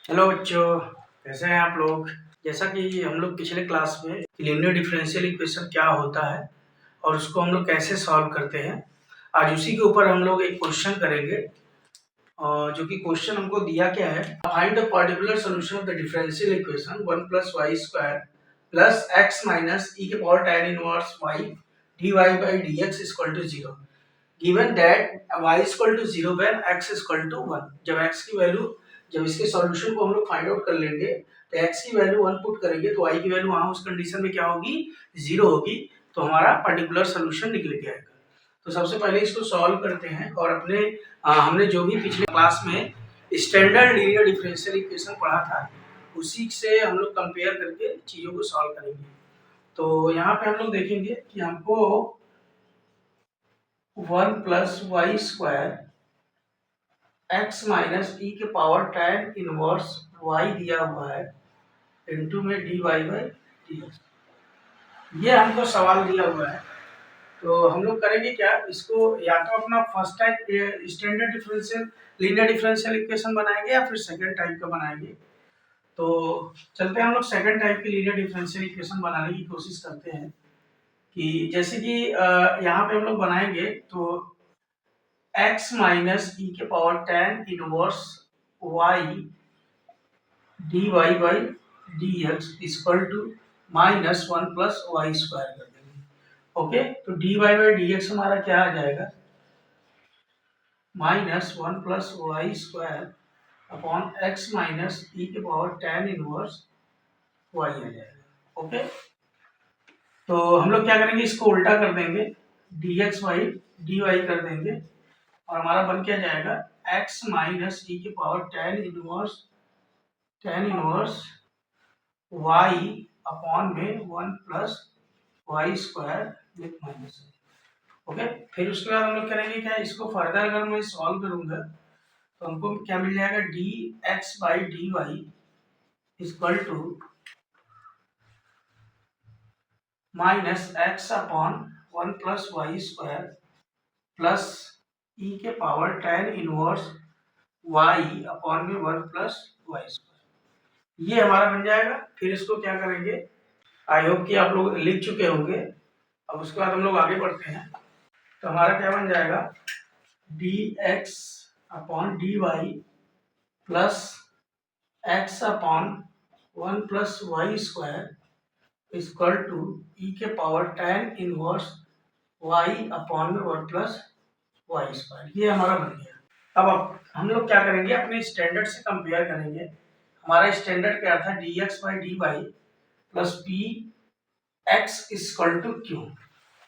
Hello बच्चों, कैसे हैं आप लोग। जैसा कि हम लोग पिछले क्लास में लीनियर डिफरेंशियल इक्वेशन क्या होता है और उसको हम लोग कैसे सॉल्व करते हैं, आज उसी के ऊपर हम लोग एक क्वेश्चन करेंगे। और जो कि क्वेश्चन हमको दिया क्या है, find the particular solution of the differential equation 1 plus Y square plus x minus ई के power tan inverse y D Y by D x equal to zero given that y equal to zero when x equal to 1। जब इसके solution को हम लोग find out कर लेंगे तो x की वैल्यू 1 पुट करेंगे तो y की वैल्यू वहां उस कंडीशन में क्या होगी, जीरो होगी। तो हमारा पर्टिकुलर सॉल्यूशन निकल के आएगा। तो सबसे पहले इसको सॉल्व करते हैं और हमने जो भी पिछले क्लास में स्टैंडर्ड लीनियर डिफरेंशियल इक्वेशन पढ़ा था उसी से हम लोग कंपेयर करके चीजों को सॉल्व करेंगे। तो यहाँ पे हम लोग देखेंगे कि हमको 1 plus Y square x minus ई के पावर tan इनवर्स वाई दिया हुआ है इनटू में D Y by D X, ये हमको सवाल दिया हुआ है। तो हम लोग करेंगे क्या, इसको या तो अपना first type standard differential linear differential equation बनाएंगे या फिर सेकंड टाइप का बनाएंगे। तो चलते हैं हम लोग सेकंड टाइप की लीनियर डिफरेंशियल इक्वेशन बनाने की कोशिश करते हैं। कि जैसे कि यहाँ पे हम लोग बनाएंगे तो x माइनस ई के power tan inverse y d Y by D x equal to minus 1 plus Y square कर देंगे। ओके, तो d Y by D x हमारा क्या आ जाएगा, minus 1 plus Y square upon x minus ई के पावर tan इनवर्स वाई आ जाएगा। ओके, तो हम लोग क्या करेंगे, इसको उल्टा कर देंगे, D X Y D Y कर देंगे और हमारा बन क्या जाएगा, x माइनस ई के power tan inverse y upon में 1 plus Y square with minus. Okay, फिर उसके बाद हम लोग करेंगे क्या, इसको फर्दर अगर मैं सॉल्व करूंगा तो हमको क्या मिल जाएगा, d x by D y equal to minus x upon 1 plus Y square plus e के power tan inverse y upon में 1 प्लस वाई स्क्वायर, ये हमारा बन जाएगा। फिर इसको क्या करेंगे, आई होप कि आप लोग लिख चुके होंगे। अब उसके बाद हम लोग आगे बढ़ते हैं। तो हमारा क्या बन जाएगा, d x upon d Y plus x upon 1 plus Y square equal to e के power tan inverse y upon में 1 प्लस वाई स्क्वायर, ये हमारा बन गया। अब हम लोग क्या करेंगे, अपने स्टैंडर्ड से कंपेयर करेंगे। हमारा स्टैंडर्ड क्या था, D x by D Y plus P X equal to Q,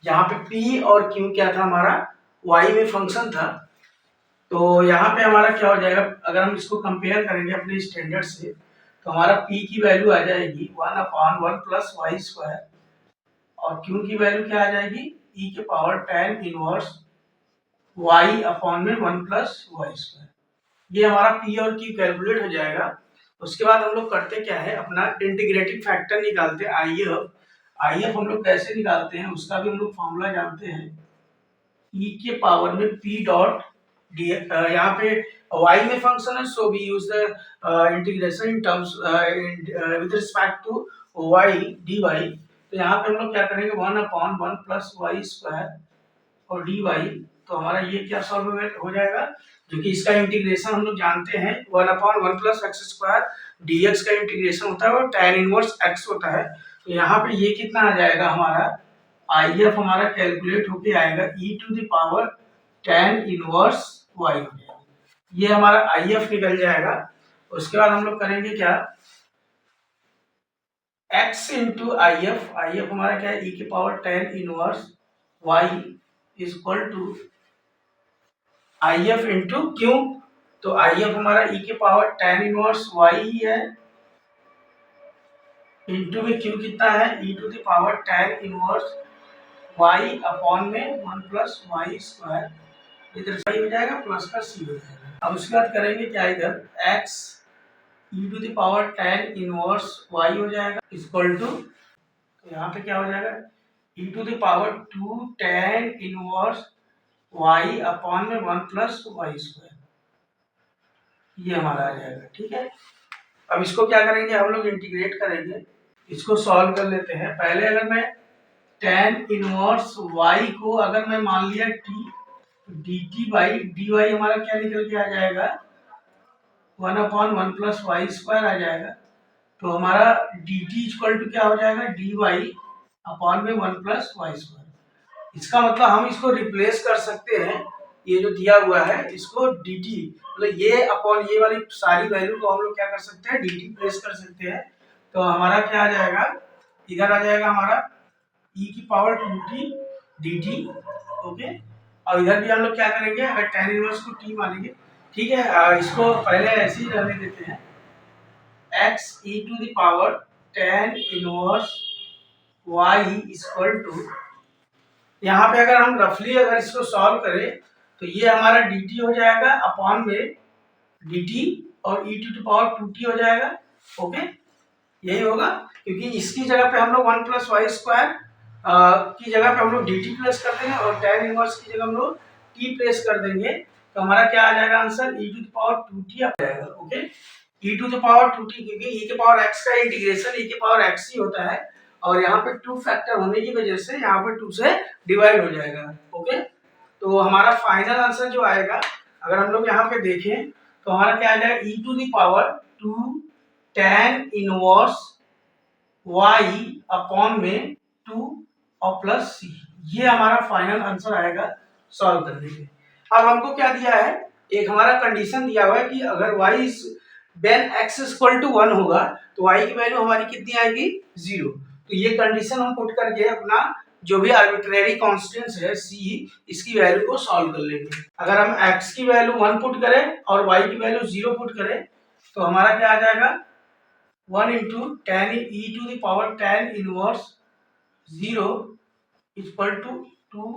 जहाँ पे p और q क्या था, हमारा y में फंक्शन था। तो यहाँ पे हमारा क्या हो जाएगा, अगर हम इसको कंपेयर करेंगे अपने स्टैंडर्ड से तो हमारा p की वैल्यू आ जाएगी 1 अपॉन 1 प्लस वाई स्क्वायर और q की वैल्यू क्या आ जाएगी, e के power tan inverse y upon में 1 प्लस वाई स्क्वायर। ये हमारा p और q कैलकुलेट हो जाएगा। उसके बाद हम लोग करते क्या है, अपना इंटीग्रेटिंग फैक्टर निकालते हैं IF हम लोग कैसे निकालते हैं उसका भी हम लोग फॉर्मूला जानते हैं, e के पावर में p डॉट डी, यहाँ पे y में फंक्शन है so we use the integration in terms with respect to y dy। तो यहाँ पे हम लोग क्या करेंगे, 1 अपॉन 1 प्लस वाई स्क्वायर और dy। तो हमारा ये क्या सॉल्व हो जाएगा, जो कि इसका इंटीग्रेशन हम लोग जानते हैं 1 upon 1 plus x square dx का इंटीग्रेशन होता है और tan इनवर्स x होता है। तो यहाँ पे ये कितना आ जाएगा, हमारा IF हमारा कैलकुलेट होके आएगा e to the power tan inverse y हो जाएगा, ये हमारा IF निकल जाएगा। उसके बाद हम लोग करेंगे क्या, x इंटू IF हमारा क्या है, e के power tan inverse y equal to IF into Q. तो IF हमारा e के पावर tan इनवर्स y ही है, इंटू में q कितना है, e to the power tan inverse y upon में 1 प्लस वाई स्क्वायर, इधर सही हो जाएगा, प्लस का c हो जाएगा। अब उसके बाद करेंगे क्या, इधर x e to the power tan inverse y हो जाएगा इक्वल टू, तो यहाँ पे क्या हो जाएगा, e to the power 2 tan inverse y upon में 1 प्लस वाई स्क्वायर, ये हमारा आ जाएगा। ठीक है, अब इसको क्या करेंगे, हम लोग इंटीग्रेट करेंगे, इसको सॉल्व कर लेते हैं। पहले अगर मैं tan इनवर्स y को अगर मैं मान लिया t, dt बाई dy हमारा क्या निकल के आ जाएगा, 1/1 प्लस वाई स्क्वायर आ जाएगा। तो हमारा dt इक्वल टू क्या हो जाएगा, dy अपॉन में 1 प्लस वाई स्क्वायर। इसका मतलब हम इसको रिप्लेस कर सकते हैं, ये जो दिया हुआ है इसको dt, मतलब ये अपॉन ये वाली सारी वैल्यू को हम लोग क्या कर सकते हैं, dt प्लेस कर सकते हैं। तो हमारा क्या आ जाएगा, इधर आ जाएगा हमारा e की पावर 2t dt, ओके। और इधर भी हम लोग क्या करेंगे, अगर tan इनवर्स को t मानेंगे, ठीक है, इसको पहले ऐसे ही रहने देते हैं, x e to the power tan inverse y equal to, यहाँ पे अगर हम रफली अगर इसको सॉल्व करें तो ये हमारा dt हो जाएगा अपॉन में dt और e to the power 2t हो जाएगा, ओके। यही होगा, क्योंकि इसकी जगह पे हम लोग 1 प्लस वाई स्क्वायर की जगह पे हम लोग dt प्लेस कर देंगे और tan इनवर्स की जगह हम लोग t प्लेस कर देंगे। तो हमारा क्या आ जाएगा answer, e to the power 2t आ जाएगा, okay. e to the power 2t, क्योंकि e के पावर x का इंटीग्रेशन e के पावर x ही होता है, और यहाँ पे 2 फैक्टर होने की वजह से यहाँ पे 2 से डिवाइड हो जाएगा, ओके। तो हमारा फाइनल आंसर जो आएगा, अगर हम लोग यहाँ पे देखें तो हमारा क्या आ जाएगा, e to the power 2 tan inverse y upon में 2 और प्लस c, ये हमारा फाइनल आंसर आएगा सॉल्व करने के। अब हमको क्या दिया है, एक हमारा कंडीशन दिया हुआ है कि अगर y when x equal to 1 होगा तो y की वैल्यू हमारी कितनी आएगी, 0। तो ये कंडीशन हम पुट करके अपना जो भी आर्बिट्रेरी कांस्टेंट्स है c, इसकी वैल्यू को सॉल्व कर लेंगे। अगर हम x की वैल्यू 1 पुट करें और y की वैल्यू 0 पुट करें तो हमारा क्या आ जाएगा, 1 into tan e to the power tan inverse 0 equal to 2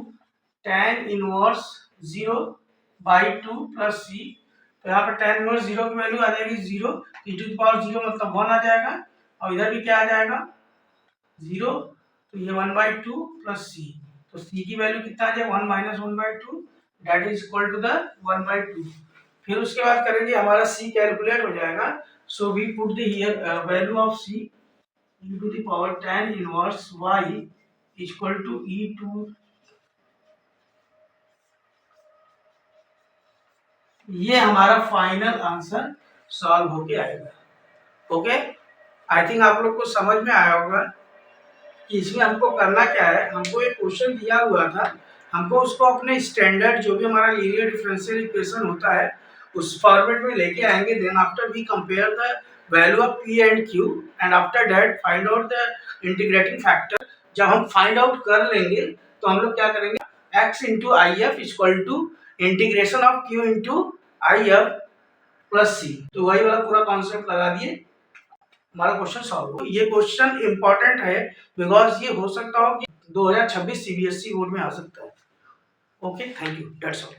tan inverse 0 by 2 plus c। तो यहाँ पर tan इनवर्स 0 की वैल्यू आ जाएगी 0, e टू द पावर 0 मतलब 1 आ जाएगा, और इधर भी क्या आ जाएगा 0, तो ये 1 बाई 2 प्लस c। तो c की वैल्यू कितना आ जाएगा, 1 minus 1 by 2, that is equal to the 1 by 2। फिर उसके बाद करेंगे, हमारा c कैलकुलेट हो जाएगा। So we put the here value of c e to the power tan inverse y equal to e to, ये हमारा फाइनल आंसर सॉल्व होके आएगा, ओके। आई थिंक आप लोग को समझ में आया होगा कि इसमें हमको करना क्या है। हमको एक क्वेश्चन दिया हुआ था, हमको उसको अपने स्टैंडर्ड जो भी हमारा लीनियर डिफरेंशियल इक्वेशन होता है उस फॉर्मेट में लेके आएंगे। Then after we compare the value of p and q and after that find out the integrating factor. जब हम फाइंड आउट कर लेंगे तो हम लोग क्या करेंगे, x into I F equal to integration of q into I F plus c। तो वही वाला पूरा कॉन्सेप्ट लगा दिए, हमारा क्वेश्चन सॉल्व हो। ये क्वेश्चन इंपॉर्टेंट है बिकॉज ये हो सकता हो कि 2026 सीबीएसई बोर्ड में आ सकता है, okay. Thank you, that's all.